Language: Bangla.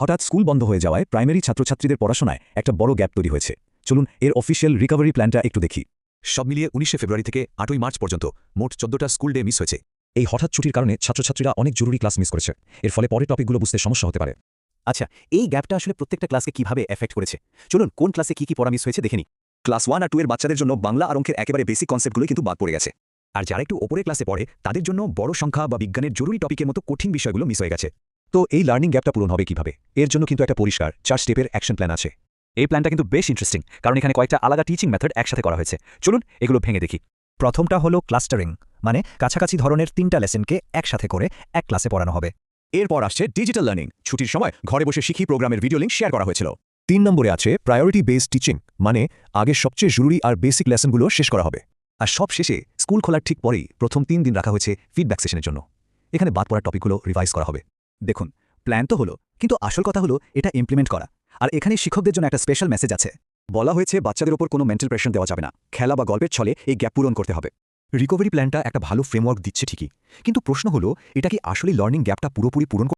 হঠাৎ স্কুল বন্ধ হয়ে যাওয়ায় প্রাইমারি ছাত্রছাত্রীদের পড়াশোনায় একটা বড় গ্যাপ তৈরি হয়েছে। চলুন এর অফিসিয়াল রিকভারি প্ল্যানটা একটু দেখি। সব মিলিয়ে ১৯ ফেব্রুয়ারি থেকে ৮ই মার্চ পর্যন্ত মোট ১৪টা স্কুল ডে মিস হয়েছে। এই হঠাৎ ছুটির কারণে ছাত্রছাত্রীরা অনেক জরুরি ক্লাস মিস করেছে। এর ফলে পরের টপিকগুলো বুঝতে সমস্যা হতে পারে। আচ্ছা, এই গ্যাপটা আসলে প্রত্যেকটা ক্লাসকে কিভাবে এফেক্ট করেছে? চলুন কোন ক্লাসে কি পড়া মিস হয়েছে দেখে নিই। ক্লাস 1 আর 2 এর বাচ্চাদের জন্য বাংলা আর অঙ্কের একেবারে বেসিক কনসেপ্টগুলোই কিন্তু বাদ পড়ে গেছে। আর যারা একটু ওপরের ক্লাসে পড়ে তাদের জন্য বড় সংখ্যা বা বিজ্ঞানের জরুরি টপিকের মতো কঠিন বিষয়গুলো মিস হয়ে গেছে। তো এই লার্নিং গ্যাপটা পূরণ হবে কিভাবে? এর জন্য কিন্তু একটা পরিষ্কার 4 স্টেপের অ্যাকশন প্ল্যান আছে। এই প্ল্যানটা কিন্তু বেশ ইন্টারেস্টিং, কারণ এখানে কয়েকটা আলাদা টিচিং মেথড একসাথে করা হয়েছে। চলুন এগুলো ভেঙে দেখি। প্রথমটা হলো ক্লাস্টারিং, মানে কাছাকাছি ধরনের 3টা লেসনকে একসাথে করে এক ক্লাসে পড়ানো হবে। এরপর আসছে ডিজিটাল লার্নিং। ছুটির সময় ঘরে বসে শিখি প্রোগ্রামের ভিডিও লিঙ্ক শেয়ার করা হয়েছিল। 3 নম্বরে আছে প্রায়োরিটি বেসড টিচিং, মানে আগের সবচেয়ে জরুরি আর বেসিক লেসনগুলো শেষ করা হবে। আর সব শেষে স্কুল খোলার ঠিক পরেই প্রথম 3 দিন রাখা হয়েছে ফিডব্যাক সেশনের জন্য। এখানে বাদ পড়া টপিকগুলো রিভাইজ করা হবে। দেখুন, প্ল্যান তো হলো, কিন্তু আসল কথা হলো এটা ইমপ্লিমেন্ট করা। আর এখানে শিক্ষকদের জন্য একটা স্পেশাল মেসেজ আছে। বলা হয়েছে বাচ্চাদের ওপর কোনো মেন্টাল প্রেশার দেওয়া যাবে না। খেলা বা গল্পের ছলে এই গ্যাপ পূরণ করতে হবে। রিকভারি প্ল্যানটা একটা ভালো ফ্রেমওয়ার্ক দিচ্ছে ঠিকই, কিন্তু প্রশ্ন হলো এটা কি আসলে লার্নিং গ্যাপটা পুরোপুরি পূরণ